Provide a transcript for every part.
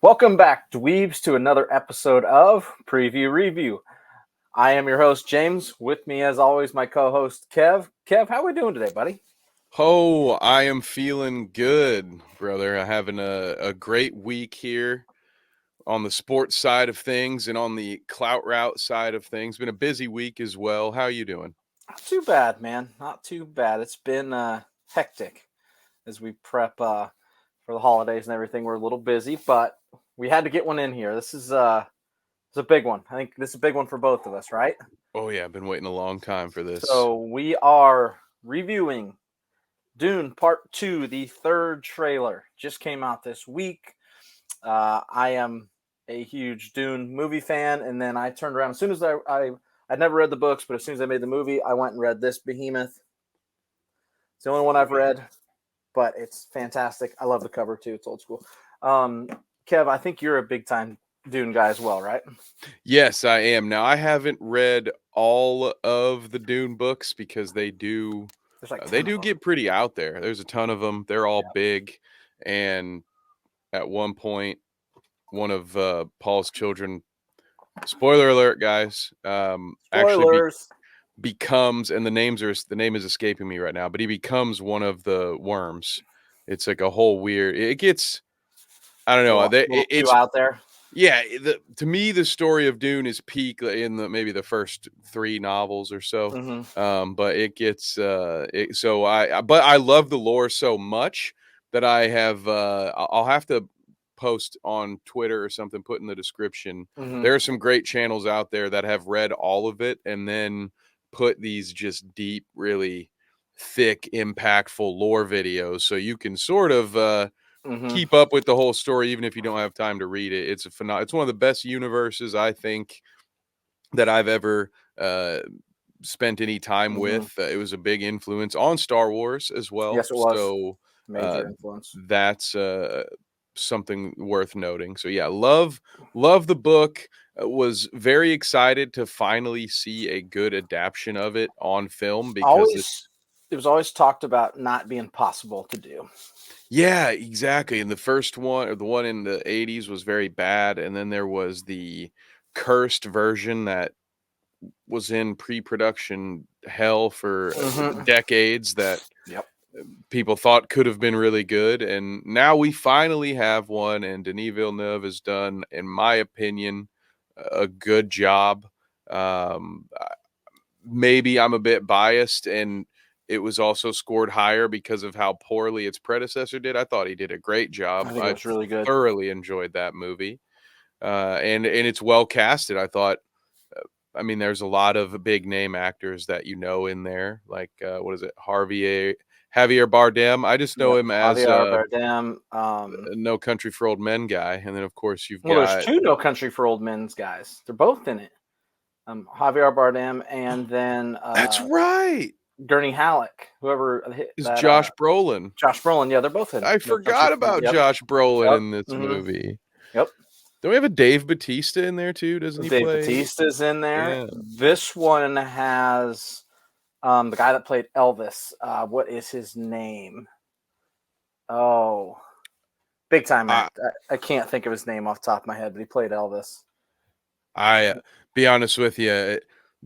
Welcome back, dweebs, to another episode of Preview Review. I am your host, James. With me, as always, my co-host, Kev. Kev, how we doing today, buddy? Oh, I am feeling good, brother. I'm having a great week here on the sports side of things and on the clout route side of things. Been a busy week as well. How you doing? Not too bad, man. Not too bad. It's been hectic as we prep for the holidays and everything. We're a little busy, but we had to get one in here. This is it's a big one. I think this is a big one for both of us, right? Oh yeah, I've been waiting a long time for this. So we are reviewing Dune Part 2, the third trailer. Just came out this week. I am a huge Dune movie fan, and then I turned around as soon as I'd never read the books, but as soon as I made the movie, I went and read this behemoth. It's the only one I've read, but it's fantastic. I love the cover too. It's old school. Kev, I think you're a big time Dune guy as well, right? Yes, I am. Now I haven't read all of the Dune books because they do There's like 10 they of do them. get pretty out there. There's a ton of them. They're all big, and at one point, one of Paul's children, spoiler alert, guys, Spoilers. becomes, and the name is escaping me right now, but he becomes one of the worms. It's like a whole weird. It gets, I don't know. Little too It's out there. yeah. To me, the story of Dune is peak in maybe the first 3 novels or so. Mm-hmm. But it gets but I love the lore so much that I have I'll have to post on Twitter or something, put in the description. Mm-hmm. There are some great channels out there that have read all of it and then put these just deep, really thick, impactful lore videos so you can sort of Mm-hmm. keep up with the whole story even if you don't have time to read it. It's it's one of the best universes I think that I've ever spent any time Mm-hmm. with. It was a big influence on Star Wars as well. Yes, it was. So Major influence. that's something worth noting. So yeah, love the book. Was very excited to finally see a good adaptation of it on film because It was always talked about not being possible to do. yeah, exactly. And the first one, or the one in the 80s, was very bad, and then there was the cursed version that was in pre-production hell for Mm-hmm. decades that Yep. people thought could have been really good, and now we finally have one, and Denis Villeneuve has done, in my opinion, a good job. Maybe I'm a bit biased, and it was also scored higher because of how poorly its predecessor did. I thought he did a great job. I think it was really good. Thoroughly enjoyed that movie, and it's well casted. I thought. I mean, there's a lot of big name actors that you know in there, like what is it, Javier Bardem. I just know him as Javier Bardem. No Country for Old Men guy, and then of course you've Well, there's got 2 No Country for Old Men's guys. They're both in it. Javier Bardem and then that's right, Gurney Halleck, whoever is that Josh Brolin. Josh Brolin. Yeah, they're both in. I forgot about Josh Brolin in this Mm-hmm. movie. Yep. Don't we have a Dave Bautista in there too? Doesn't he Dave play? Bautista's in there. Yeah. This one has the guy that played Elvis. What is his name? Oh, big time act. I can't think of his name off the top of my head, but he played Elvis. I be honest with you,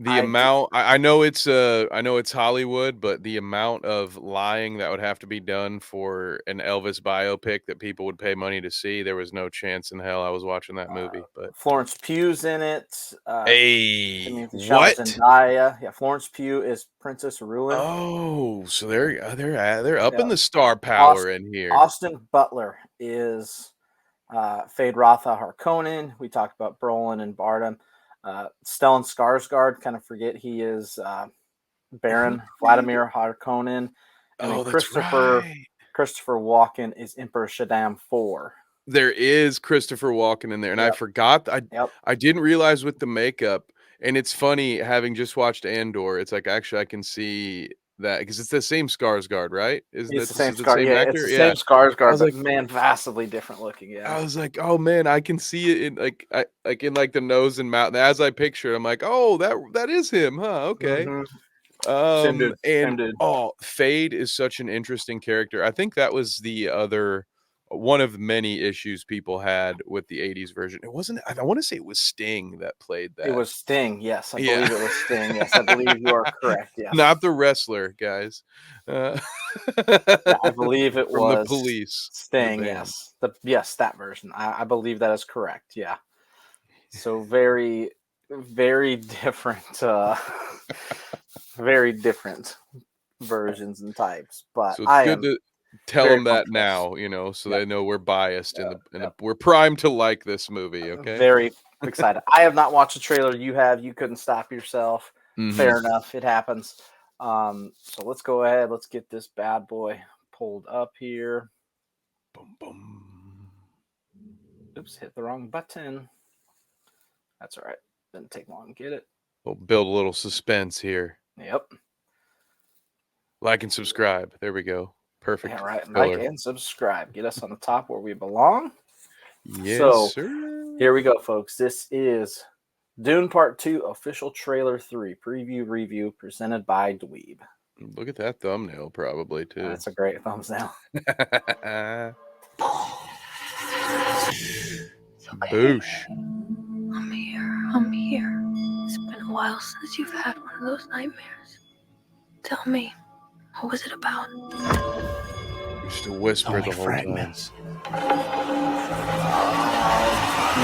I know it's Hollywood, but the amount of lying that would have to be done for an Elvis biopic that people would pay money to see, there was no chance in hell I was watching that movie. But Florence Pugh's in it. hey, What? what? Zendaya. Yeah, Florence Pugh is Princess Ruin. Oh, so they're up in the star power in here. Austin Butler is Fade Rotha Harkonnen. We talked about Brolin and Bardem. Stellan Skarsgård, kind of forget he is Baron Vladimir Harkonnen. And then Christopher Walken is Emperor Shaddam IV. There is Christopher Walken in there, and I forgot. I didn't realize with the makeup, and it's funny having just watched Andor. It's like actually I can see that because it's the same Skarsgård, right? It's the same Skarsgård. It's the same Skarsgård, but man, vastly different looking. Yeah, I was like, oh man, I can see it in in the nose and mouth. And as I picture it, I'm like, oh, that is him, huh? Okay. Mm-hmm. Same dude. And Same dude. Fade is such an interesting character. I think that was the other one of many issues people had with the 80s version. It wasn't, I want to say it was Sting that played It that. was Sting. Yes, I Yeah. believe it was Sting. Yes, I believe you are correct. Yes. Not the wrestler, guys. Yeah, I believe it From the was Police, the Sting. band. Yes, that version. I believe that is correct. Yeah. So very, very different. Very different versions and types. But So it's I good am to tell very them that pumped for this. now, so Yep. they know we're biased and Yep. we're primed to like this movie, okay? Very excited. I have not watched the trailer. You have. You couldn't stop yourself. Mhm. Fair enough. It happens. So let's go ahead. Let's get this bad boy pulled up here. Boom, boom. Oops, hit the wrong button. That's all right. Didn't take long to get it. We'll build a little suspense here. Yep. Like and subscribe. There we go. Perfect. Yeah, right. Filler. Like and subscribe. Get us on the top where we belong. Yes, So sir. here we go, folks. This is Dune Part 2 Official Trailer 3 Preview Review presented by Dweeb. Look at that thumbnail, probably, too. That's a great thumbs down. Boosh. I'm here. I'm here. It's been a while since you've had one of those nightmares. Tell me, what was it about? Used to whisper the whole fragments.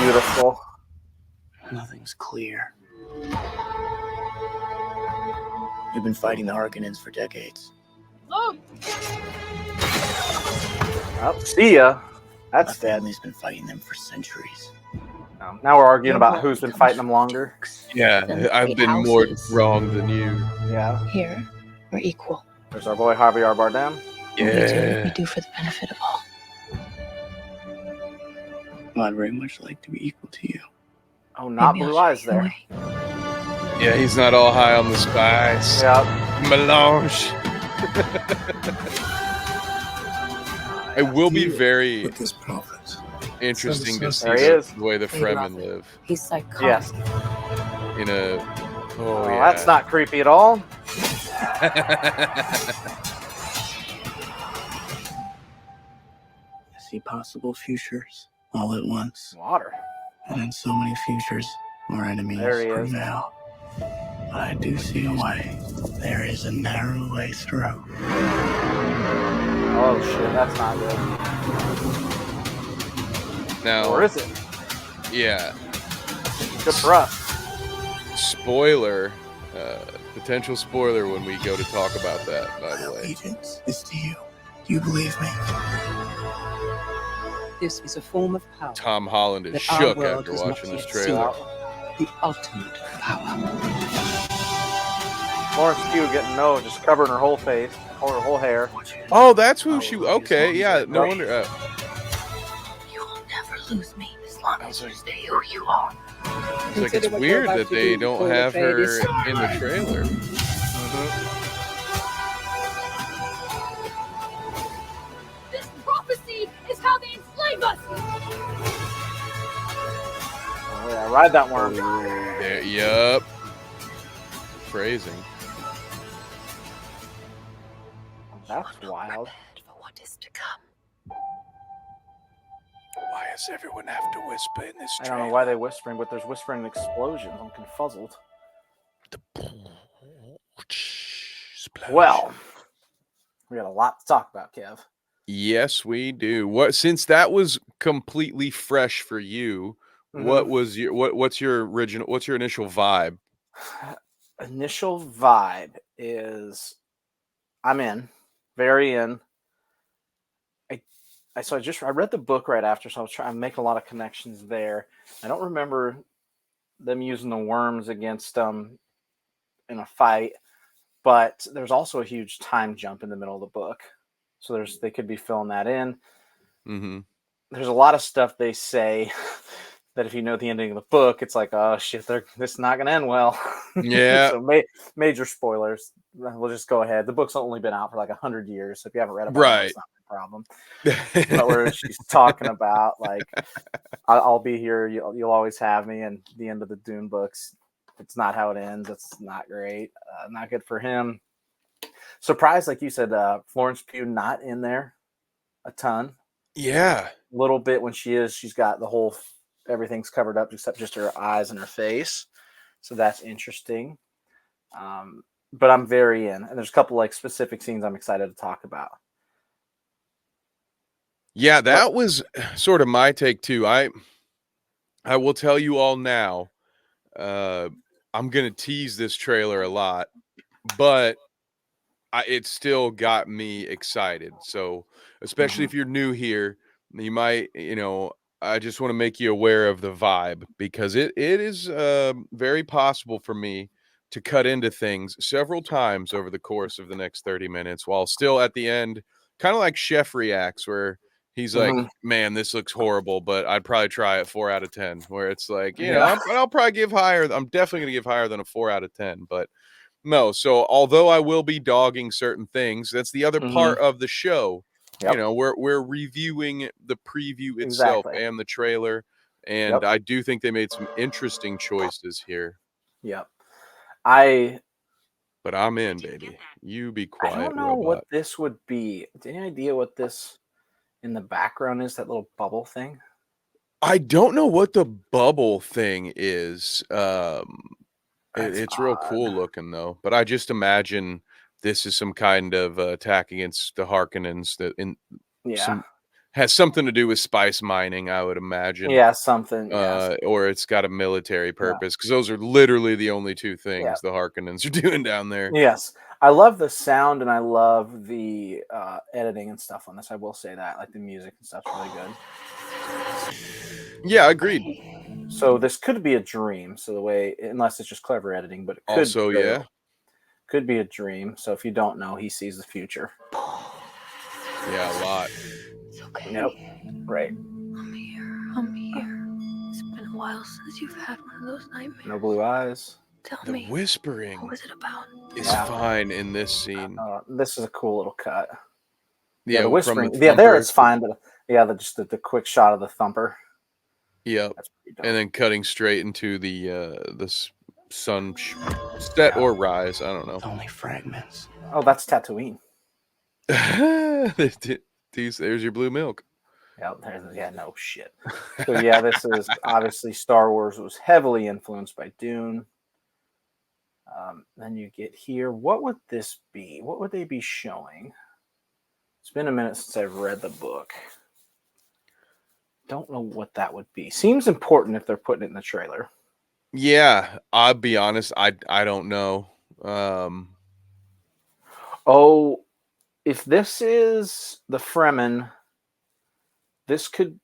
Beautiful. Nothing's clear. We've been fighting the Harkonnens for decades. Oh, Well, see ya. My That's family's been fighting them for centuries. now we're arguing Your about blood who's been comes fighting them from longer. dukes. Yeah, Then the I've great been more houses. wrong than you. Yeah. Here, we're equal. There's our boy Javier Bardem. We do for the benefit of all. Well, I'd very much like to be equal to you. Oh, not Maybe I'll blue show eyes you the there. way. Yeah, he's not all high on the spice. Yeah. Melange. It will be very With this prophet. interesting to see There he is. the way the They Fremen love it. live He's psychotic. Yes. in a. Oh, yeah. that's not creepy at all. I see possible futures all at once. Water. And in so many futures, our enemies There he is. prevail. But I do see a way. There is a narrow way through. Oh shit, that's not good. Now, Or is it? yeah, Good for us. spoiler, potential spoiler when we go to talk about that, by My the way. allegiance is to you. Do you believe me? This is a form of power. Tom Holland is that our shook world after has not watching this yet trailer. seen. The ultimate power. Florence Pugh getting just covering her whole face, or her whole hair. Oh, that's who she. Okay, yeah, no wonder. You will never lose me as long I as was you like- stay who you are. It's like it's Consider what you're weird about that to they do don't before the have fade her is in the trailer. This prophecy is how they enslave us. Oh, yeah, ride that worm. There, yup. Phrasing. That's wild. For what is to come. Why does everyone have to whisper in this I don't know why they're whispering, but there's whispering and explosions. I'm confuzzled. Well, we got a lot to talk about, Kev. Yes, we do. What, since that was completely fresh for you, what was your what's your initial vibe? Initial vibe is I'm in, very in. I read the book right after, so I was trying to make a lot of connections there. I don't remember them using the worms against them in a fight, but there's also a huge time jump in the middle of the book, so they could be filling that in. Mm-hmm. There's a lot of stuff they say that if you know the ending of the book, it's like, oh shit, this is not going to end well. Yeah. So major spoilers. We'll just go ahead. The book's only been out for like 100 years, so if you haven't read about it, it's not my problem. But where she's talking about like, I'll be here, you'll always have me, and the end of the Dune books, it's not how it ends, it's not great. Not good for him. Surprised, like you said, Florence Pugh not in there a ton. Yeah. A little bit when she's got the whole everything's covered up except just her eyes and her face. So that's interesting. But I'm very in, and there's a couple like specific scenes I'm excited to talk about. Yeah, that was sort of my take too. I will tell you all now. I'm gonna tease this trailer a lot, but it still got me excited. So, especially if you're new here, you might, I just want to make you aware of the vibe because it is very possible for me to cut into things several times over the course of the next 30 minutes while still at the end, kind of like Chef reacts, where he's like, Mhm. man, this looks horrible, but I'd probably try it 4 out of 10. Where it's like, Yeah. I'll probably give higher. I'm definitely going to give higher than a 4 out of 10. But no, so although I will be dogging certain things, that's the other Mhm. part of the show. Yep. We're reviewing the preview itself Exactly. and the trailer, and Yep. I do think they made some interesting choices here. Yep. I But I'm in, baby. You be I quiet, don't know what robot. this would be. Any idea what this in the background is? That little bubble thing. I don't know what the bubble thing is. That's It's real odd. cool looking though, but I just imagine this is some kind of attack against the Harkonnens that in Yeah. some has something to do with spice mining, I would imagine. Yeah. Something. Yeah. Or it's got a military Yeah. purpose because those are literally the only two Yeah. things the Harkonnens are doing down there. Yes. I love the sound and I love the editing and stuff on this. I will say that, like the music and stuff's really good. Yeah, agreed. So this could be a dream. So the way, unless it's just clever editing, but it could Also, very yeah, well- could be a dream. So if you don't know, he sees the future. yeah, a lot. It's okay. Yep. Right. I'm here. I'm here. It's been a while since you've had one of those nightmares. No blue eyes. Tell The me, whispering what was it about? is Yeah. fine in this scene. This is a cool little cut. Yeah, The from whispering. the Yeah, there thumper. it's fine. But yeah, just the quick shot of the thumper. Yep. That's pretty dope. And then cutting straight into the sun set or rise. I don't know. Only fragments. Oh, that's Tatooine. There's your blue milk. Yeah, no shit. So yeah, this is obviously Star Wars was heavily influenced by Dune. Then you get here. What would this be? What would they be showing? It's been a minute since I've read the book. Don't know what that would be. Seems important if they're putting it in the trailer. Yeah, I'll be honest. I don't know. Oh, if this is the Fremen, this could.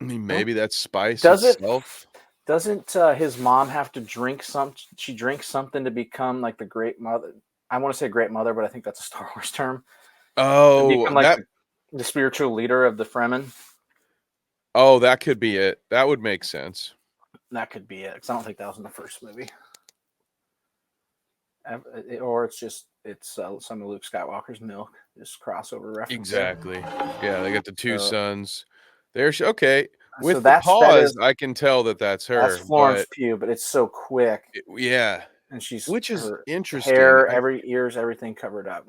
I mean, maybe that's spice Does it? itself. Doesn't his mom have to drink some? She drinks something to become like the Great Mother. I want to say Great Mother, but I think that's a Star Wars term. To Oh, become like that. the spiritual leader of the Fremen. Oh, that could be it. That would make sense. That could be it, because I don't think that was in the first movie. Or it's some of Luke Skywalker's milk, just crossover reference. Exactly. Yeah, they got the two So- sons. There's okay. With So the that pause, is I can tell that that's her. that's Florence But Pugh, but it's so quick, yeah, and she's which is her interesting. hair, ears, everything covered up.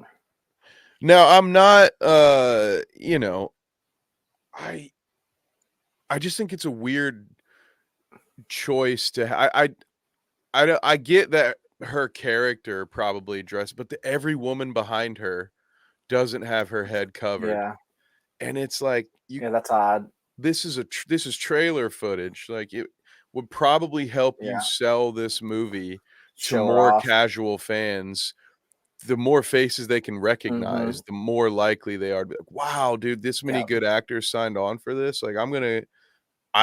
Now I'm not. I just think it's a weird choice to. I get that her character probably dressed, but every woman behind her doesn't have her head covered, Yeah, and it's like yeah, that's odd. this is trailer footage. Like it would probably help you Yeah. sell this movie to Show her more off. casual fans. The more faces they can Mm-hmm. recognize, the more likely they are to be like, wow, dude, this many Yeah. good actors signed on for this. Like, I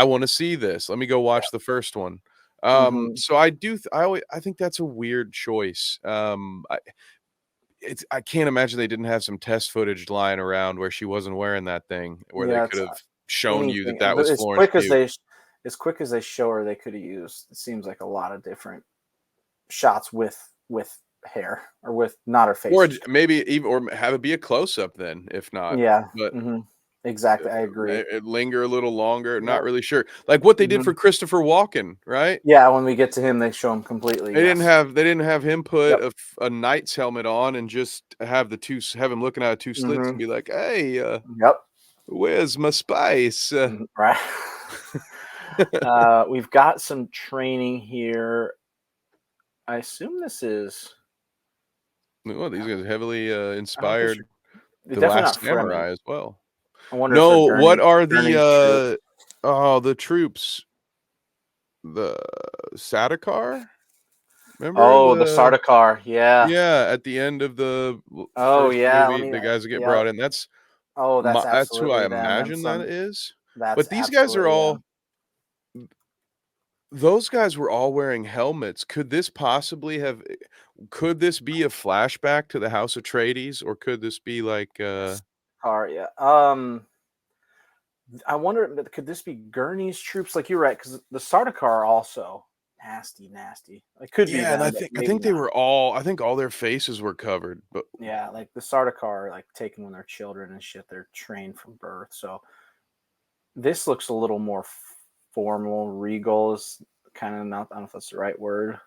want to see this. Let me go watch the first one. Mhm. So I do, I think that's a weird choice. I can't imagine they didn't have some test footage lying around where she wasn't wearing that thing, where they Yeah, could it's have shown you anything. that was As Florence quick as Pugh. as quick as they show her, they could have used. It seems like a lot of different shots with hair or with not her face. Or maybe even, or have it be a close up then, if not. Yeah. But Mhm. Exactly, I agree. Linger a little longer. Not Yep. really sure. Like what they did Mhm. for Christopher Walken, right? Yeah, when we get to him, they show him completely. They Yes. didn't have him put Yep. a knight's helmet on and just have him looking out of two slits and Mhm. be like, "Hey, Yep. where's my spice?" Right. We've got some training here. I assume this is. Well, these guys heavily I don't think inspired they're The definitely Last not Fremen. Samurai as well. I wonder if they're No, what are Gurney's troop. the troops? The Sardaukar? Remember Oh, the Sardaukar. Yeah. yeah, at the end of the Oh, first yeah. Let movie, me. the guys that get Yep. brought in. Oh, that's That's who I absolutely them. And imagine that some. is. That's But these guys are absolutely all them. those guys were all wearing helmets. Could this be a flashback to the House Atreides, or could this be like Car. Yeah. I wonder, could this be Gurney's troops? Like you're right, because the Sardaukar are also nasty, nasty. It could be yeah, and them, but I maybe think they not. were all I think all their faces were covered, but Yeah, like the Sardaukar are like taken when they're children and shit. They're trained from birth. So this looks a little more formal. Regal is kind of not. I don't know if that's the right word,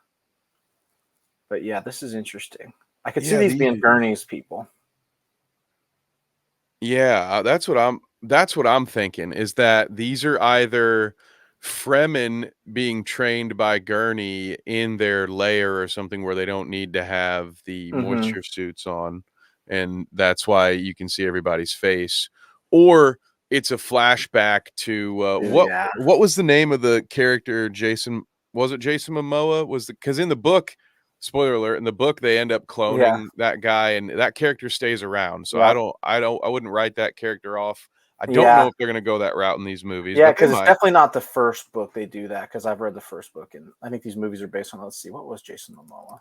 but yeah, this is interesting. I could see yeah, these being Gurney's people. yeah, that's what I'm thinking is that these are either Fremen being trained by Gurney in their lair or something where they don't need to have the Mm-hmm. moisture suits on, and that's why you can see everybody's face, or it's a flashback to Yeah, what was the name of the character Jason? Was it Jason Momoa? Because in the book, spoiler alert, in the book they end up yeah, cloning that guy and that character stays around. So yep, I wouldn't write that character off. I don't know yeah. if they're going to go that route in these movies, Yeah, but they because it's might. definitely not the first book they do that. Because I've read the first book, and I think these movies are based on. Let's see, what was Jason Momoa?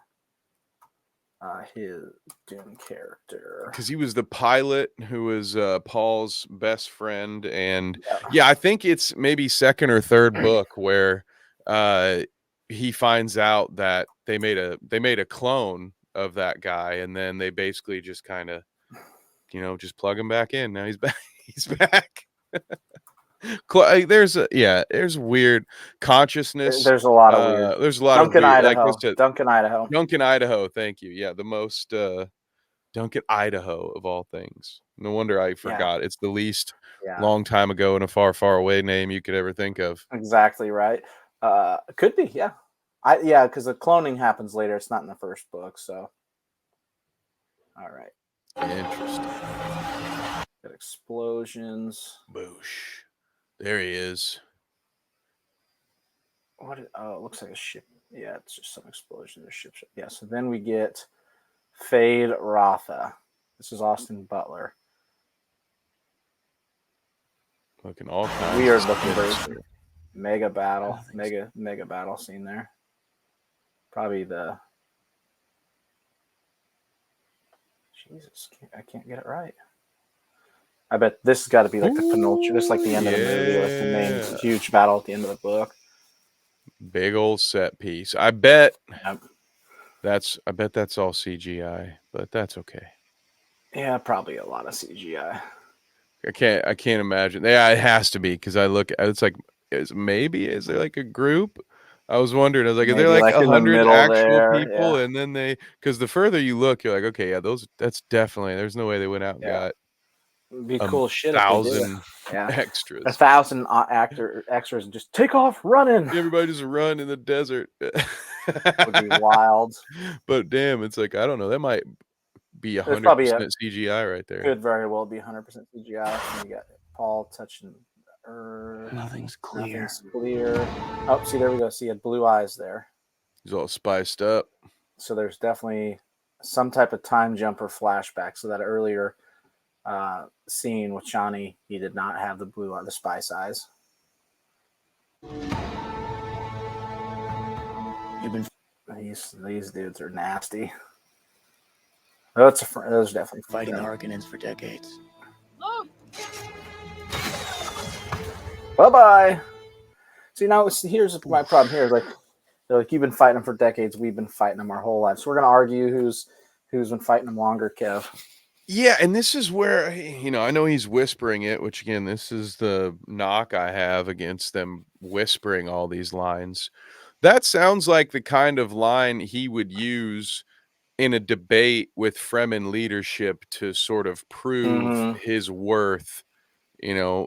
His Dune character. Because he was the pilot who was Paul's best friend, and Yeah. yeah, I think it's maybe second or third book where uh, he finds out that they made a clone of that guy, and then they basically just kind of just plug him back in. Now he's back. He's back. There's weird consciousness. There's a lot of weird. There's a lot of Duncan, weird, like I Idaho. said, Duncan, Idaho. Duncan, Idaho. Thank you. Yeah, the most Duncan, Idaho of all things. No wonder I Yeah, forgot. It's the least yeah, long time ago and a far, far away name you could ever think of. exactly right. Could be, yeah. Because the cloning happens later. It's not in the first book, so. All right. Interesting. Got explosions. Boosh. There he is. Oh, it looks like a ship. Yeah, it's just some explosion. There's ship. Yeah, so then we get Fade Rotha. This is Austin Butler. Looking all kinds Weird of looking skittish. version. Mega battle. Mega battle scene there. Probably the. Jesus, I can't get it right. I bet this has got to be like the penultimate, just like the end of the movie, like the main huge battle at the end of the book. Big old set piece. I bet Yep. that's all CGI, but that's okay. Yeah, probably a lot of CGI. I can't imagine. Yeah, it has to be because I look. It's like is there like a group? I was wondering. I was like, is there Maybe like like in the 100 middle actual there. people? Yeah. And then because the further you look, you're like, okay, yeah, that's definitely. There's no way they went out and Yeah. got It'd be a cool shit if they did it. 1,000 Yeah. extras. 1,000 extras and just take off running. Everybody just run in the desert. Would be wild. But damn, it's like I don't know. That might be There's 100% probably CGI right there. could very well be 100% CGI. And you got Paul touching the earth. Nothing's clear. Nothing's clear. Oh, see, there we go. See, he had blue eyes there. He's all spiced up. So there's definitely some type of time jumper flashback. So that earlier scene with Chani, he did not have the spice eyes. These dudes are nasty. Those definitely Fighting the Harkonnens for decades. Bye bye. See, now here's my problem. Here, they're like, you've been fighting them for decades. We've been fighting them our whole lives. So we're gonna argue who's been fighting them longer, Kev. Yeah, and this is where, I know he's whispering it, which again, this is the knock I have against them whispering all these lines. That sounds like the kind of line he would use in a debate with Fremen leadership to sort of prove Mm-hmm. his worth.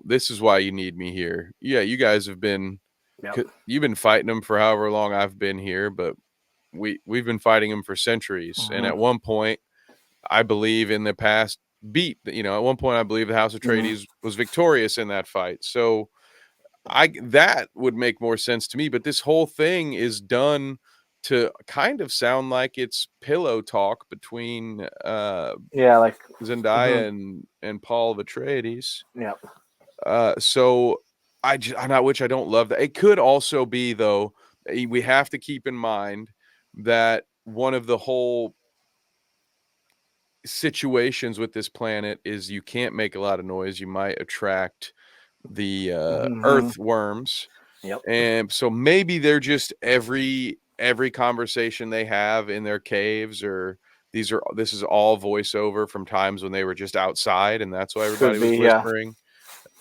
This is why you need me here. Yeah, you guys have Yep. you've been fighting them for however long I've been here, but we've been fighting them for centuries. And Mm-hmm. at one point, I believe in the past at one point I believe the House of Mm-hmm. Atreides was victorious in that fight. So that would make more sense to me, but this whole thing is done to kind of sound like it's pillow talk between Yeah, like. Zendaya Mm-hmm. and Paul Atreides. Yep. So which I don't love that. It could also be though, we have to keep in mind that one of the whole situations with this planet is you can't make a lot of noise. You might attract the Mm-hmm. earthworms. Yep. And so maybe they're just every conversation they have in their caves, or this is all voiceover from times when they were just outside, and that's why everybody Could was be. Yeah. whispering.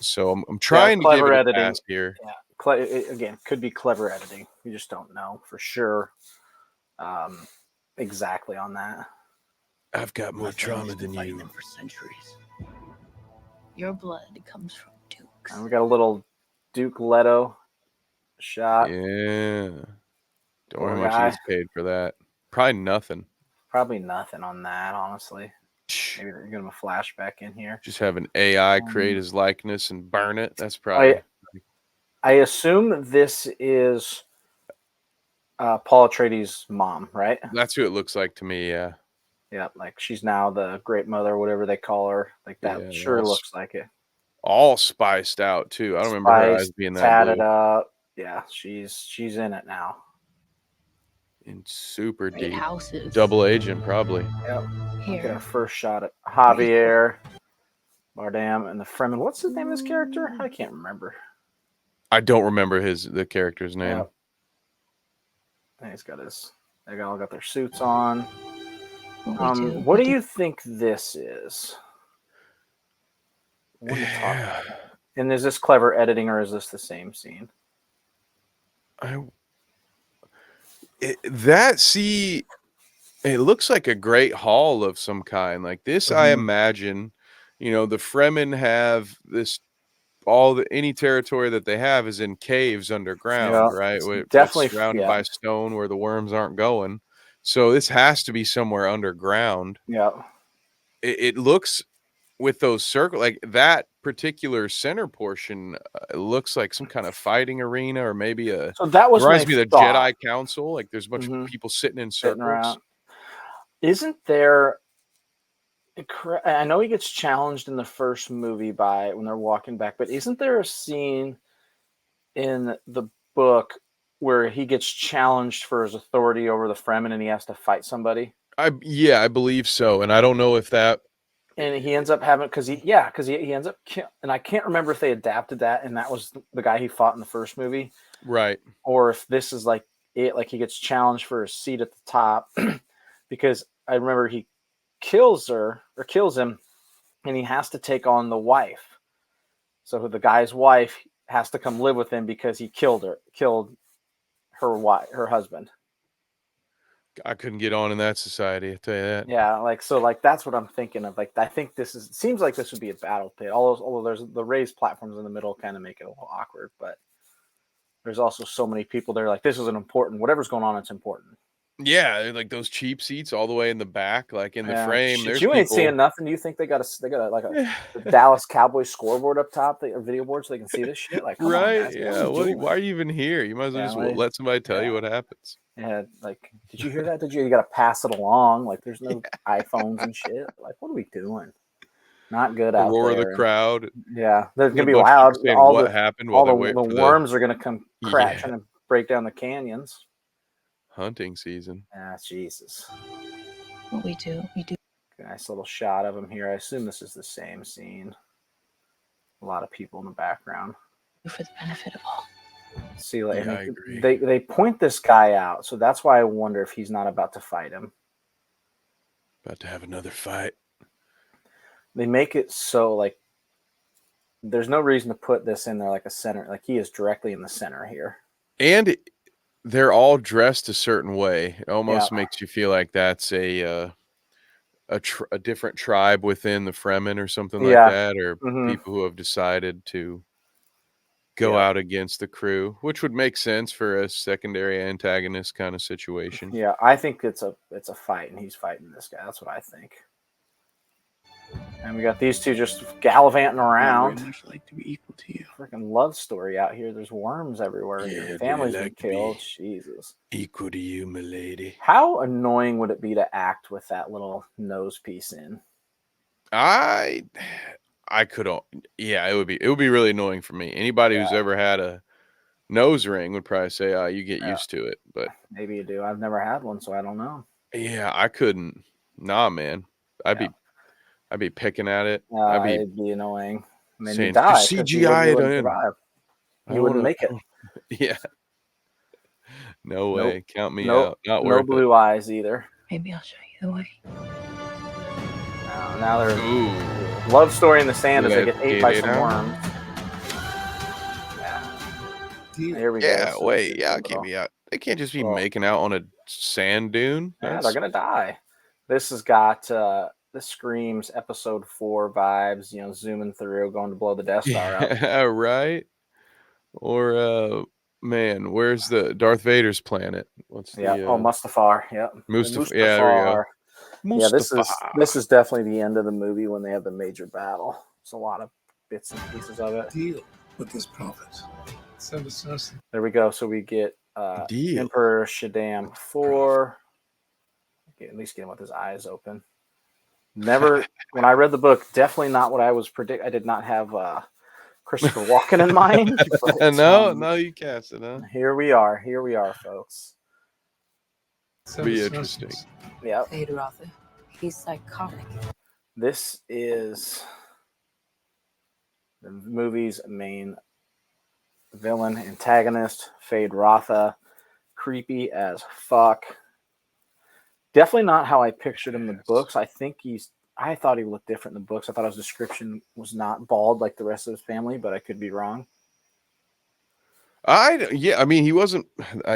So I'm Yeah. trying to give Clever it a editing. pass here. Yeah. Again, could be clever editing. You just don't know for sure. Um, exactly on that. I've got more My family's trauma been than fighting you. them for centuries. Your blood comes from dukes. And we got a little Duke Leto shot. Yeah. Don't worry Poor how much guy. he's paid for that. Probably nothing. Probably nothing on that, honestly. Maybe they're giving him a flashback in here. Just have an AI create Um, his likeness and burn it. That's I probably I assume this is Paul Atreides' mom, right? that's who it looks like to me. Yeah. Yeah, like she's now the Great Mother, whatever they call her. Like that Yeah. sure looks like it. All spiced out too. I don't remember her eyes Spiced, being that tatted blue. up. Yeah, she's in it now. And super Great deep. houses. Double agent, probably. Yep. Look at our Here. first shot at Javier Bardem and the Fremen. What's the name of this character? I can't remember. I don't remember the character's name. Yep. And he's got they all got their suits on. What do you think this is? What are you talking about? And is this clever editing or is this the same scene? It looks like a great hall of some kind. Like this, I Mhm. imagine, the Fremen have any territory that they have is in caves underground, Yeah, right? it's That's definitely surrounded by stone where the worms aren't going. So this has to be somewhere underground. Yeah. It looks with those circle, like that particular center portion, looks like some kind of fighting arena, or maybe So that was my reminds me of the thought. Jedi Council. Like there's a bunch of Mhm. people sitting in Sitting circles. around. Isn't there? I know he gets challenged in the first movie by when they're walking back, but isn't there a scene in the book where he gets challenged for his authority over the Fremen and he has to fight somebody? I believe so, and I don't know if that. And he ends up having because he ends up and I can't remember if they adapted that and that was the guy he fought in the first movie, Right. or if this is like he gets challenged for his seat at the top because I remember he kills him and he has to take on the wife. So the guy's wife has to come live with him because he killed her wife, her husband. I couldn't get on in that society, I tell you that. Yeah, that's what I'm thinking of. Like I think seems like this would be a battle pit. Although there's the raised platforms in the middle, kind of make it a little awkward. But there's also so many people there. Like this is an important. Whatever's going on, it's important. Yeah, like those cheap seats all the way in the back, like in the frame. Shit, There's you ain't people. seeing nothing. Do you think they got the Dallas Cowboys scoreboard up top, the video board, so they can see this shit? Like, come on, Right? guys. Yeah. Why are you even here? You might as well just let somebody tell you what happens. Yeah, like, did you hear that? You got to pass it along? Like, there's no iPhones and shit. Like, what are we doing? Not good The out roar there. of the crowd. Yeah, they're gonna A be bunch of loud. people saying All what the happened while they're the waiting for worms are gonna come Yeah. trying to break down the canyons. hunting season. Ah, Jesus. What we do. Nice little shot of him here. I assume this is the same scene. A lot of people in the background. For the benefit of all. See, like, Yeah, I agree. They point this guy out, so that's why I wonder if he's not about to fight him. About to have another fight. They make it so like there's no reason to put this in there like a center. Like he is directly in the center here. And they're all dressed a certain way. It Yeah. almost makes you feel like that's a different tribe within the Fremen or something like Yeah. that, or Hmm. people who have decided to go Yeah. out against the crew, which would make sense for a secondary antagonist kind of situation. Yeah. I think it's a fight, and he's fighting this guy. That's what I think. And we got these two just gallivanting I would around. very much like to be equal to you. Freaking love story out here. There's worms everywhere. Yeah, Your I'd family's really been like to be killed. Jesus. equal to you, milady. How annoying would it be to act with that little nose piece in? I could, yeah, it would be really annoying for me. Anybody who's ever had a nose ring would probably say, "Oh, you get used to it." But Maybe you do. I've never had one, so I don't know. yeah, I couldn't. Nah, man. I'd be picking at it. I'd be It'd be annoying. And then you saying, die "Just because CGI you it wouldn't in." survive. I You wouldn't wanna, make it. yeah. No Nope. way. Count me Nope. out. Not No worth it. blue eyes either. Maybe I'll show you the way. Now they're Ooh. love story in the sand as they Let's get ate get by it some on. worms. Yeah. Deal. Here we go. Yeah, So wait, it's yeah, a get little- me out. They can't just be well, making out on a sand dune. yeah, That's they're gonna die. This has got this screams episode 4 vibes. You know, zooming through, going to blow the Death Star up. yeah, right. Or man, where's the Darth Vader's planet? What's Yeah. the Oh, Mustafar. Yep. The Mustafar? Yeah, there we go. Yeah, Mustafar. this is definitely the end of the movie when they have the major battle. It's a lot of bits and pieces of it. Deal with this prophet. Send us us. There we go. So we get Deal. Emperor Shaddam 4. At least get him with his eyes open. Never, when I read the book, definitely not what I was predict. I did not have Christopher Walken in mind. But, no, you cast it, huh? Here we are, folks. Be interesting. Yeah, Fade Rotha. He's psychotic. this is the movie's main villain, antagonist, Fade Rotha. Creepy as fuck. Definitely not how I pictured him in the books. I thought he looked different in the books. I thought his description was not bald like the rest of his family, but I could be wrong. I mean, he wasn't.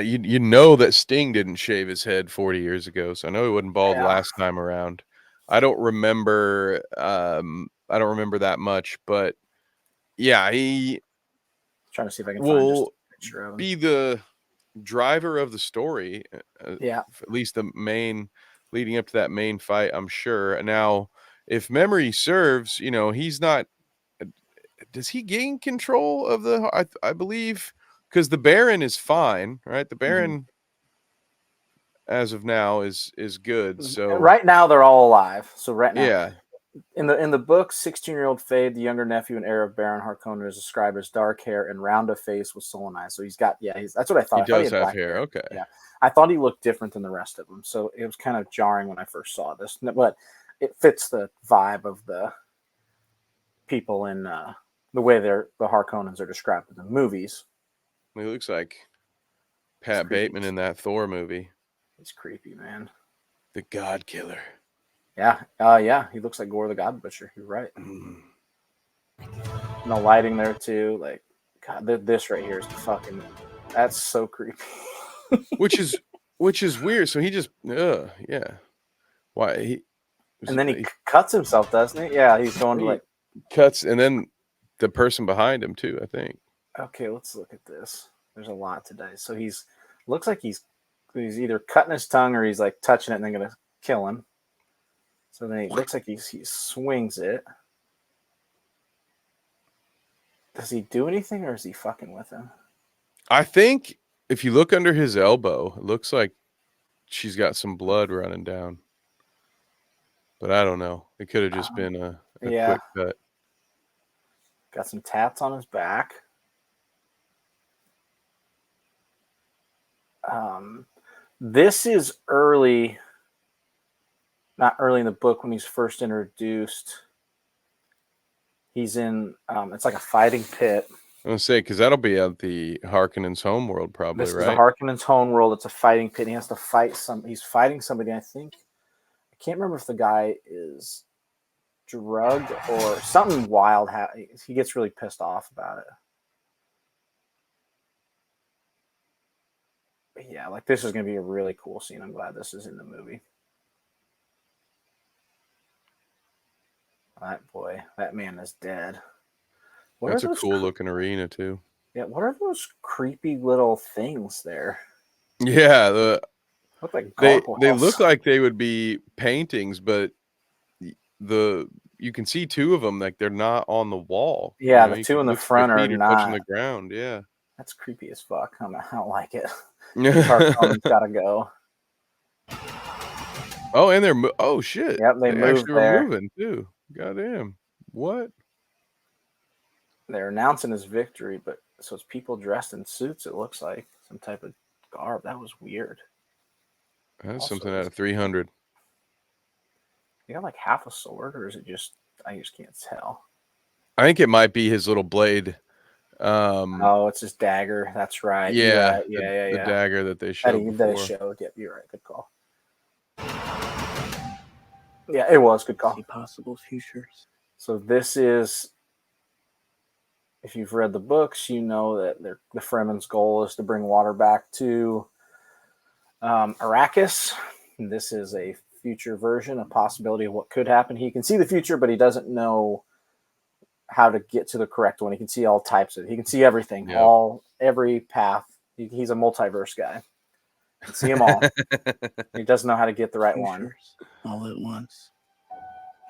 You know that Sting didn't shave his head 40 years ago, so I know he wasn't bald Yeah. last time around. I don't remember. I don't remember that much, but yeah, he Trying to see if I can find just a picture of him. be the driver of the story. Yeah. At least the main leading up to that main fight, I'm sure. Now, if memory serves, you know, he's not. Does he gain control of the? I believe. Because the Baron is fine, right? The Baron, as of now, is good. So right now they're all alive. So right now, yeah, in the book, 16-year-old Fade, the younger nephew and heir of Baron Harkonnen, is described as dark hair and round of face with sullen eyes. So he's got that's what I thought. he I thought does had have black hair. Okay, Yeah, I thought he looked different than the rest of them. So it was kind of jarring when I first saw this, but it fits the vibe of the people in the way the Harkonnens are described in the movies. he looks like Pat Bateman in that Thor movie, He's creepy, man. the God Killer. Yeah, yeah, he looks like Gore the God Butcher. You're right. No lighting there too. Like, God, this right here is fucking. That's so creepy. which is weird. So he just, yeah. Why he? And then he cuts himself, doesn't he? Yeah, he's going to like cuts, and then the person behind him too. I think. Okay, let's look at this. There's a lot today. So looks like he's either cutting his tongue or he's like touching it and then gonna kill him. So then he looks like he swings it. Does he do anything or is he fucking with him? I think if you look under his elbow, it looks like she's got some blood running down. But I don't know. It could have just been a quick cut. Got some tats on his back. This is early, not early in the book when he's first introduced. He's in, it's like a fighting pit. I'm gonna say because that'll be at the Harkonnen's homeworld, probably, This right? is the Harkonnen's homeworld. It's a fighting pit. And he has to fight he's fighting somebody. I think I can't remember if the guy is drugged or something wild. He gets really pissed off about it. But yeah, like this is going to be a really cool scene. I'm glad this is in the movie. That boy, that man is dead. That's a cool looking arena too. Yeah, what are those creepy little things there? Yeah, Look like they gargoyles. look like they would be paintings, but you can see two of them like they're not on the wall. Yeah, You know, the two in the looks front their are feet touching not. the ground. Yeah, That's creepy as fuck. I don't like it. Cartoon's gotta go. Oh, and they're oh shit. Yep, they moved actually were there. moving too. Goddamn. What? They're announcing his victory, but so it's people dressed in suits. It looks like some type of garb. That was weird. That's Also, something out of 300. You got like half a sword, or is it just? I just can't tell. I think it might be his little blade. Oh, it's his dagger. That's right. Yeah, Right. Yeah. the dagger that they showed That before. they showed. Yep, you're right. Good call. Yeah, it was good call. See possible futures. So this is, if you've read the books, you know that the Fremen's goal is to bring water back to Arrakis. And this is a future version, a possibility of what could happen. He can see the future, but he doesn't know how to get to the correct one. He can see all types of it. He can see everything, Yep. every path. He's a multiverse guy. He can see them all. He doesn't know how to get the right one. All at once.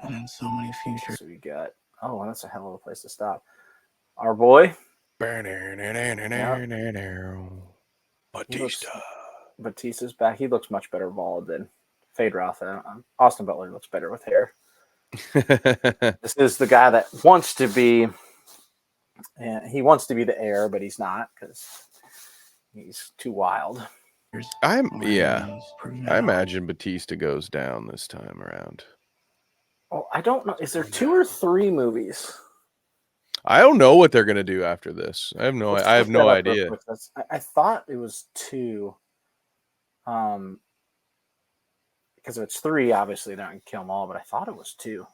And in so many futures. So we got, oh, that's a hell of a place to stop. Our boy. Batista. Batista's back. He looks much better bald than Fade Roth. Austin Butler looks better with hair. This is the guy that wants to be, he wants to be the heir, but he's not because he's too wild. I imagine Batista goes down this time around. Oh, I don't know. Is there 2 or 3 movies? I don't know what they're gonna do after this. I have no idea. I thought it was 2. Because if it's 3, obviously they're not gonna kill them all. But I thought it was 2.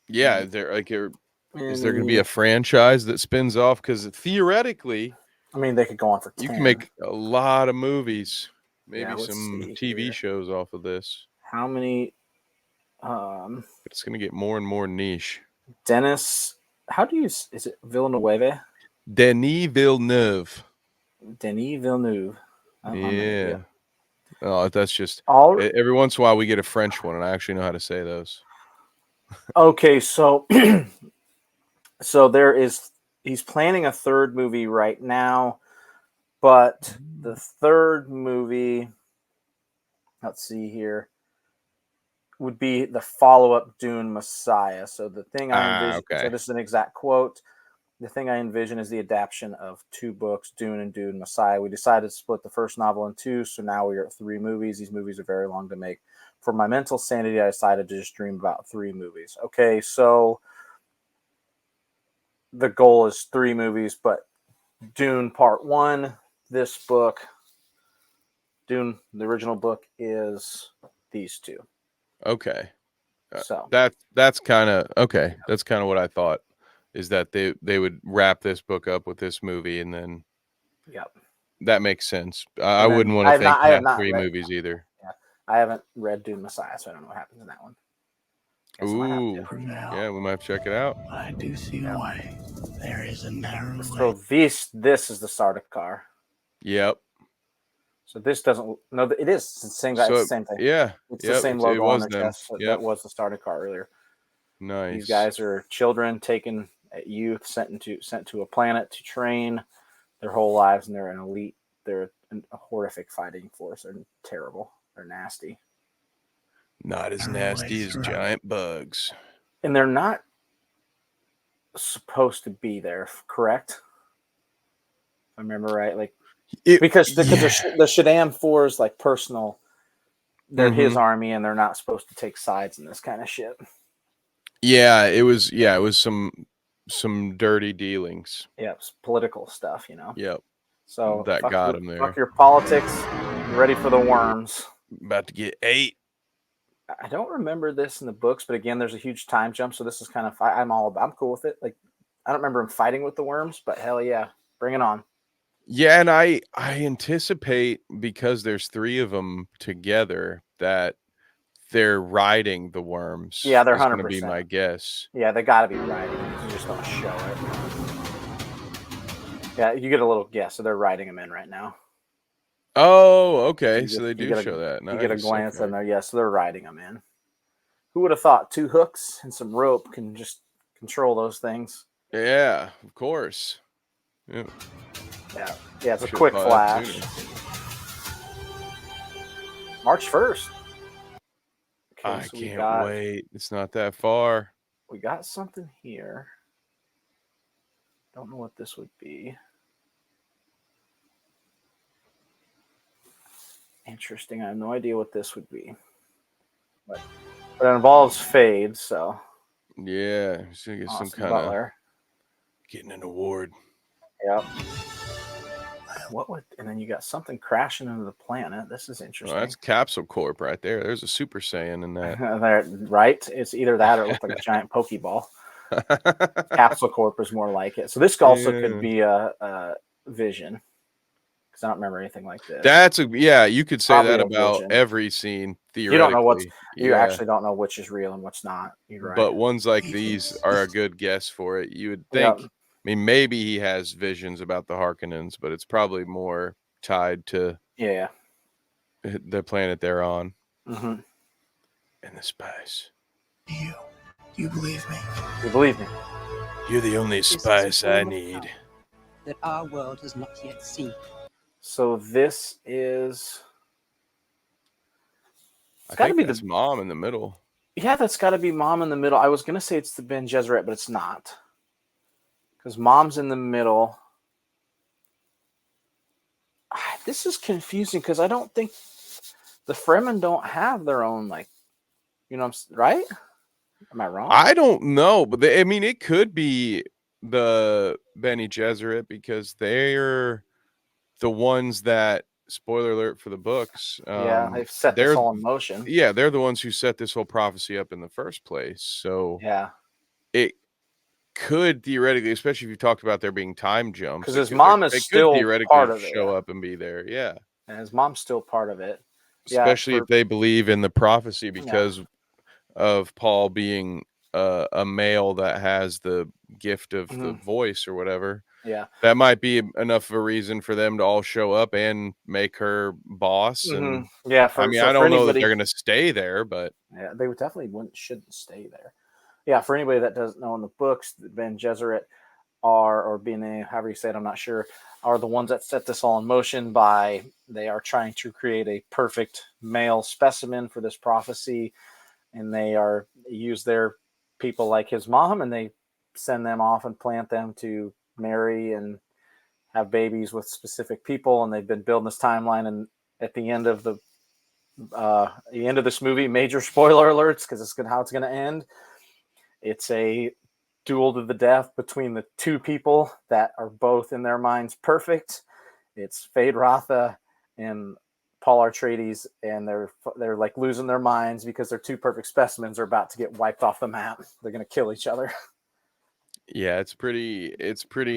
Yeah, is there going to be a franchise that spins off? Because theoretically, I mean, they could go on for 10. you can make a lot of movies, maybe let's some see TV here. shows off of this. How many? It's going to get more and more niche. Dennis, how do you? Is it Villeneuve? Denis Villeneuve. Denis Villeneuve. Yeah. Oh, that's just every once in a while we get a French one, and I actually know how to say those. Okay, so he's planning a third movie right now, but the third movie, let's see here, would be the follow-up Dune Messiah. So the thing I envision, so this is an exact quote, the thing I envision is the adaptation of 2 books, Dune and Dune Messiah. We decided to split the first novel in 2, so now we are at 3 movies. These movies are very long to make. For my mental sanity, I decided to just dream about 3 movies. Okay, so the goal is 3 movies, but Dune Part 1, this book, Dune, the original book, is these 2. Okay. So that's kind of okay. That's kind of what I thought, is that they would wrap this book up with this movie, and then that makes sense. I wouldn't want to think have 3 movies either. Yeah, I haven't read Dune Messiah, so I don't know what happens in that one. Ooh, yeah, we might have to check it out. I do see a way. There is a narrow way. So this is the Sardaukar. Yep. So this doesn't. No, it is. It's the same guy. It's the same thing. Yeah. It's the same logo on their chest. Yep. That was the Sardaukar earlier. Nice. These guys are children taken at youth, sent to a planet to train their whole lives, and they're an elite. They're a horrific fighting force. They're terrible. They're nasty. Not as nasty as giant bugs. And they're not supposed to be there, correct? If I remember right, like because the Shaddam 4 is like personal. They're his army, and they're not supposed to take sides in this kind of shit. Yeah, it was some dirty dealings. Yeah, it's political stuff, you know. Yep. So that got him there. Fuck your politics. You ready for the worms? About to get 8. I don't remember this in the books, but again, there's a huge time jump, so this is kind of I'm cool with it. Like, I don't remember him fighting with the worms, but hell yeah, bring it on. Yeah, and I anticipate, because there's 3 of them together, that they're riding the worms Yeah, they're is gonna be 100%. my guess. Yeah, they got to be riding it. You just don't show it. Yeah, you get a little guess. So they're riding them in right now. Oh, okay, so You they get, you do get a show that. you get a Nice, glance okay. in there. Yeah, so they're riding them in. Who would have thought 2 hooks and some rope can just control those things? Yeah, of course. Yeah, Yeah, yeah. It's a should have quick thought that flash. sooner. March 1st. Okay, I so can't wait. It's not that far. we got something here. Don't know what this would be. Interesting. I have no idea what this would be. But it involves Fade, so Yeah, he's gonna get some Austin kind of Butler. getting an award. Yep. What would, and then you got something crashing into the planet. This is Oh, interesting. that's Capsule Corp right there. There's a Super Saiyan in that. There, right? It's either that or it looked like a giant Pokeball. Capsule Corp is more like it. So this also could be a Vision, because I don't remember anything like this. That's yeah. You could say Probably that a about Vision. every scene You theoretically. don't know what's. You Yeah. actually don't know which is real and what's not. You're right. But ones like these are a good guess for it. You would think. Yep. I mean, maybe he has visions about the Harkonnens, but it's probably more tied to Yeah. the planet they're on Mm-hmm. and the spice. You believe me? You believe me? You're the only This is a spice I form of need. power that our world has not yet seen. So this is. I It's got to think be that's the. mom in the middle. Yeah, that's got to be Mom in the middle. I was gonna say it's the Ben Gesserit, but it's not, because Mom's in the middle. This is confusing because I don't think the Fremen don't have their own, like, right? Am I wrong? I don't know, but I mean, it could be the Bene Gesserit because they're the ones that, spoiler alert for the books, Yeah, they've set this they're all in motion. yeah, they're the ones who set this whole prophecy up in the first place. So Yeah, it could theoretically, especially if you talked about there being time jumps, because his mom they is could still theoretically part of it, show up and be there. Yeah, and his mom's still part of it. Yeah, especially if they believe in the prophecy yeah. because of Paul being a male that has the gift of the voice or whatever. Yeah, That might be enough of a reason for them to all show up and make her boss. And yeah. I mean, So I for don't know that anybody, they're going to stay there, but yeah, they would definitely shouldn't stay there. Yeah, for anybody that doesn't know, in the books, the Ben Gesserit are, or Bene, however you say it, I'm not sure, are the ones that set this all in motion by, they are trying to create a perfect male specimen for this prophecy, and they use their people like his mom, and they send them off and plant them to marry and have babies with specific people, and they've been building this timeline, and at the end of this movie, major spoiler alerts, because it's how it's going to end. It's a duel to the death between the 2 people that are both in their minds perfect. It's Fade Rotha and Paul Atreides, and they're like losing their minds because their 2 perfect specimens are about to get wiped off the map. They're going to kill each other. yeah, it's pretty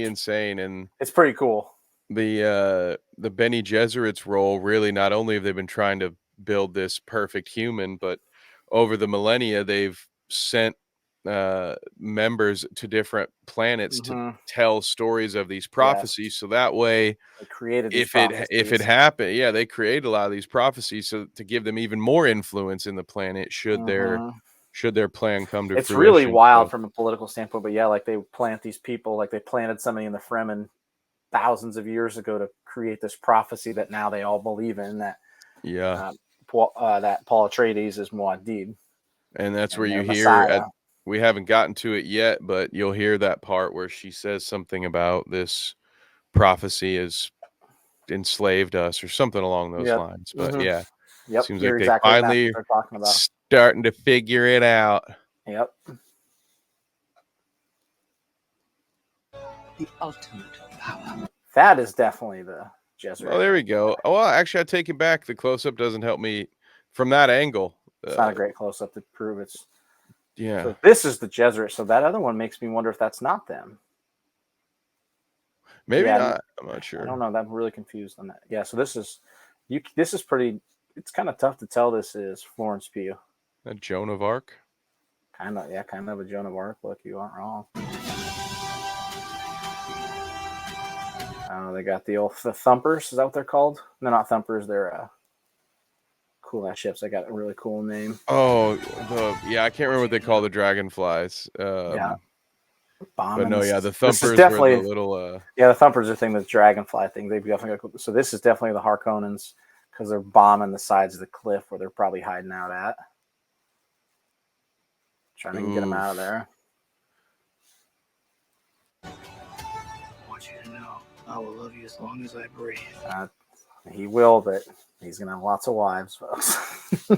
insane. And It's pretty cool. the Bene Gesserit's role, really, not only have they been trying to build this perfect human, but over the millennia they've sent members to different planets to tell stories of these prophecies. So that way, They created these if it happened, yeah, they create a lot of these prophecies so to give them even more influence in the planet should their plan come to It's fruition. really wild So, from a political standpoint, but yeah, like they plant these people, like they planted somebody in the Fremen thousands of years ago to create this prophecy that now they all believe in, that yeah, Paul Atreides is Muad'Dib, and that's and where their you hear Messiah. we haven't gotten to it yet, but you'll hear that part where she says something about this prophecy has enslaved us or something along those Yep. lines. But yeah, Yep. seems You're like they exactly, that's what finally they're talking about. starting to figure it out. Yep. The ultimate power. That is definitely the Gesserit. Well, there we go. Oh, well, actually, I take it back. The close up doesn't help me from that angle. It's not a great close up to prove it's. Yeah. So this is the Jesuit. So that other one makes me wonder if that's not them. Maybe Yeah, not. I'm not I sure. don't know. I'm really confused on that. Yeah. So this is you. This is pretty. It's kind of tough to tell. This is Florence Pugh. That Joan of Arc. Kind of. Yeah. Kind of a Joan of Arc look. You aren't wrong. They got the Thumpers. Is that what they're called? They're not Thumpers. They're cool ass ships. They got a really cool name. Oh, I can't remember what they call the dragonflies. Yeah. But no, yeah, the This is Thumpers definitely were the little. Yeah, the Thumpers are the thing, the dragonfly thing. They've definitely got, so this is definitely the Harkonnens because they're bombing the sides of the cliff where they're probably hiding out at. Trying to get them out of there. I want you to know I will love you as long as I breathe. He will, but he's gonna have lots of wives, folks. We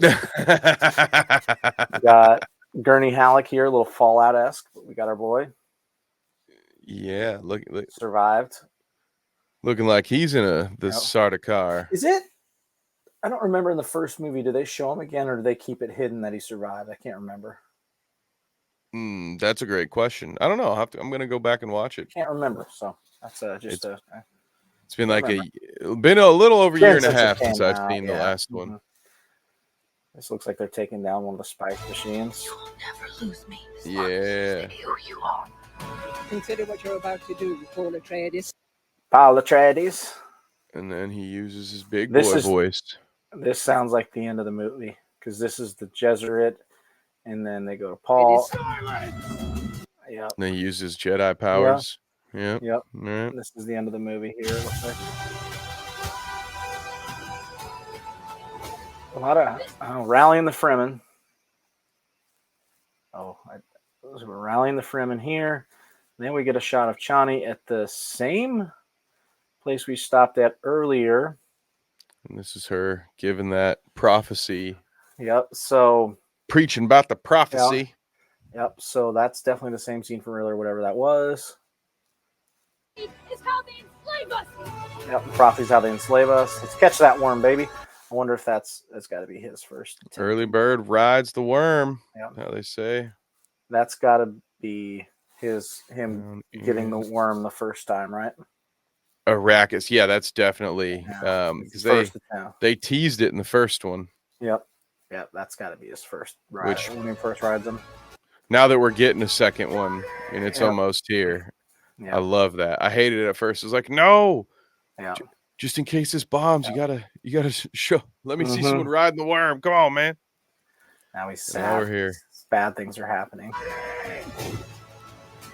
got Gurney Halleck here, a little Fallout-esque, but we got our boy. Yeah, look, Survived. looking like he's in the Sardaukar. Is it? I don't remember in the first movie. Do they show him again, or do they keep it hidden that he survived? I can't remember. That's a great question. I don't know. I'm gonna go back and watch it. Can't remember. So that's It's been remember. been a little over a year and a Since it half came since I've out, seen the last one. Mhm. This looks like they're taking down one of the spice machines. You will never lose me. Yeah. Who you are. Consider what you're about to do, Paul Atreides. Paul Atreides. And then he uses his big This boy is- voice. This sounds like the end of the movie because this is the Jesuit, and then they go to Paul. Yep. And then he uses Jedi powers. Yeah. Yep. All right. This is the end of the movie here. It looks like. A lot of rallying the Fremen. We're rallying the Fremen here. Then we get a shot of Chani at the same place we stopped at earlier. And this is her giving that prophecy, Yep. So. preaching about the prophecy. Yep. So that's definitely the same scene from earlier, whatever that was. Is how they enslave us. Yep. The prophecy's how they enslave us. Let's catch that worm, baby. I wonder if that's got to be his first attempt. Early bird rides the worm. Yep. How they say. That's got to be him getting the worm the first time, right? Arrakis. Yeah, that's definitely because they teased it in the first one. Yep. Yep. That's got to be his first ride. When he first rides him. Now that we're getting a second one and it's almost here. Yep. I love that. I hated it at first. It was like, no. Yeah. Just in case this bombs, you gotta show. Let me see someone riding the worm. Come on, man. Now he's Now sad. we're here. Bad things are happening.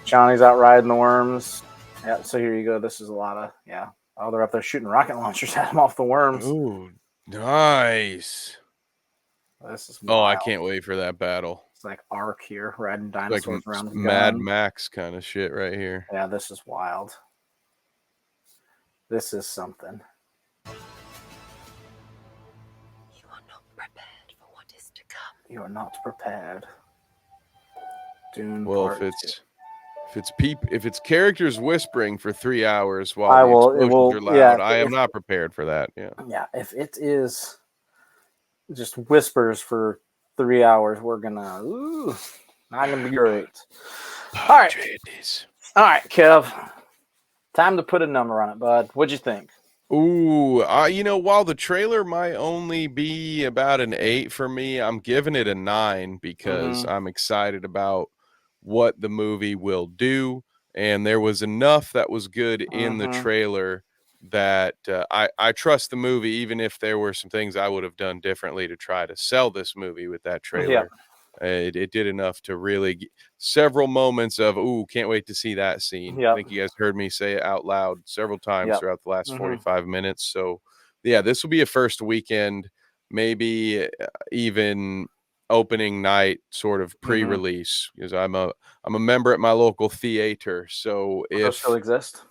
Johnny's out riding the worms. Yeah, so here you go. This is a lot of Oh, they're up there shooting rocket launchers at him off the worms. Ooh, nice. This is wild. I wild. can't wait for that battle. It's like Ark here, riding dinosaurs like around. Mad Max kind of shit right here. Yeah, this is wild. This is something. You are not prepared for what is to come. You are not prepared. Dune. Well, Part if it's characters whispering for 3 hours while the explosions are loud, I am not prepared for that. Yeah. Yeah, if it is just whispers for 3 hours, we're gonna not gonna be great. All right, Kev. Time to put a number on it, bud. What'd you think? Ooh, while the trailer might only be about an 8 for me, I'm giving it a 9 because I'm excited about what the movie will do. And there was enough that was good in the trailer that I trust the movie, even if there were some things I would have done differently to try to sell this movie with that trailer. Yeah. It did enough to really several moments of, can't wait to see that scene. Yep. I think you guys heard me say it out loud several times throughout the last 45 minutes. So, yeah, this will be a first weekend, maybe even opening night sort of pre-release because I'm a member at my local theater. So if those still exist,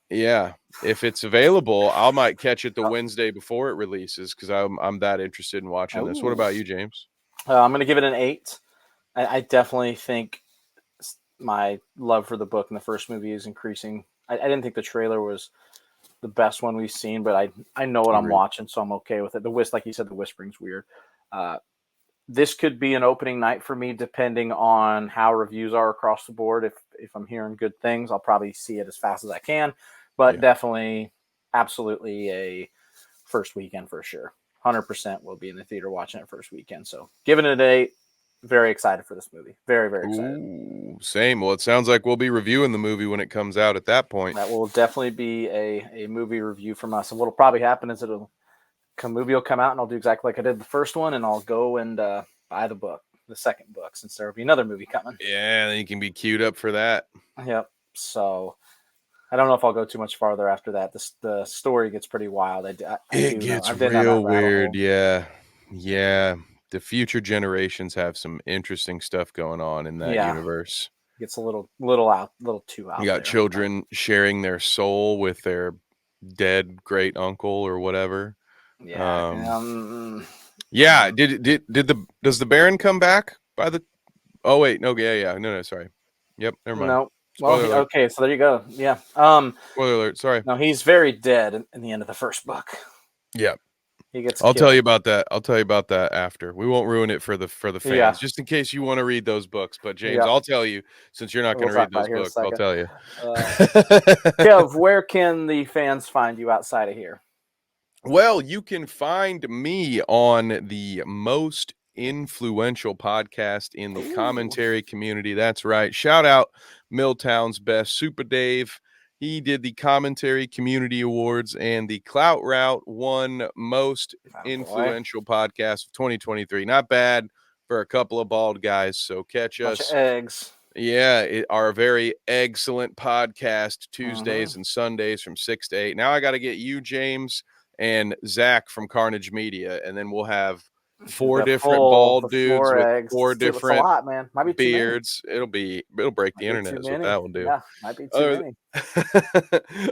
if it's available, I might catch it the Wednesday before it releases because I'm that interested in watching this. What about you, James? I'm going to give it an 8. I definitely think my love for the book in the first movie is increasing. I didn't think the trailer was the best one we've seen, but I know what I'm watching, so I'm okay with it. Like you said, the whispering's weird. this could be an opening night for me, depending on how reviews are across the board. If I'm hearing good things, I'll probably see it as fast as I can. But Yeah. definitely, absolutely a first weekend for sure. 100% will be in the theater watching it first weekend. So giving it an 8. Very excited for this movie. Very, very excited. Ooh, same. Well, it sounds like we'll be reviewing the movie when it comes out at that point. That will definitely be a movie review from us. And what'll probably happen is movie will come out, and I'll do exactly like I did the first one, and I'll go and buy the second book, since there will be another movie coming. Yeah, then you can be queued up for that. Yep. So I don't know if I'll go too much farther after that. The story gets pretty wild. I've been down real that rabbit weird. hole. Yeah. The future generations have some interesting stuff going on in that universe. Gets a little too out. You got there. children sharing their soul with their dead great uncle or whatever. Yeah. Yeah. Does the Baron come back by the? Oh wait, no, no, sorry. Yep, never mind. No. Spoiler alert. Okay, so there you go. Yeah. Spoiler alert. Sorry. No, he's very dead in the end of the first book. Yeah. He gets I'll killed. tell you about that. I'll tell you about that after. We won't ruin it for the fans, Yeah. just in case you want to read those books. But James, Yeah. I'll tell you, since you're not going to read those books, I'll tell you. Kev, where can the fans find you outside of here? Well, you can find me on the most influential podcast in the commentary community. That's right. Shout out Milltown's best, Super Dave. He did the Commentary Community Awards, and the Clout Route won most influential podcast of 2023. Not bad for a couple of bald guys. So catch Bunch us. Of eggs. Yeah, our very excellent podcast Tuesdays and Sundays from 6 to 8. Now I got to get you, James, and Zach from Carnage Media, and then we'll have 4 different bald dudes with eggs. 4 different a lot, man. Might be beards. It'll break the internet. Is what that will do. Yeah, might be too many.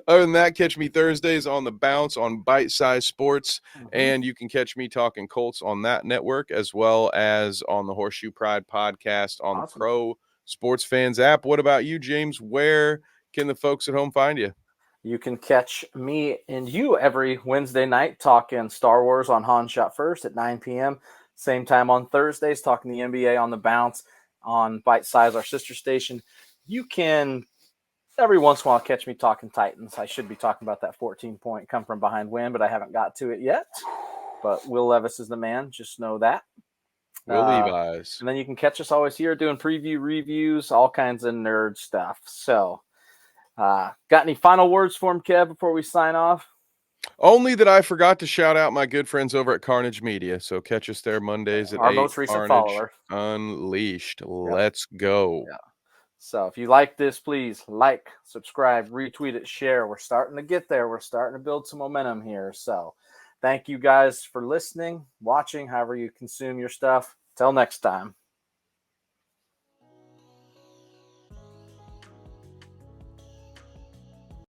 Other than that, catch me Thursdays on The Bounce on Bite Size Sports, and you can catch me talking Colts on that network, as well as on the Horseshoe Pride podcast on the Pro Sports Fans app. What about you, James? Where can the folks at home find you? You can catch me and you every Wednesday night talking Star Wars on Han Shot First at 9 p.m. Same time on Thursdays, talking the NBA on The Bounce on Bite Size, our sister station. You can every once in a while catch me talking Titans. I should be talking about that 14-point come from behind win, but I haven't got to it yet. But Will Levis is the man. Just know that. Will Levi's. And then you can catch us always here doing preview reviews, all kinds of nerd stuff. So got any final words for him, Kev, before we sign off? Only that I forgot to shout out my good friends over at Carnage Media. So catch us there Mondays at 8. Our most recent follower. Unleashed. Let's go. Yeah. So if you like this, please like, subscribe, retweet it, share. We're starting to get there. We're starting to build some momentum here. So thank you guys for listening, watching, however you consume your stuff. Till next time.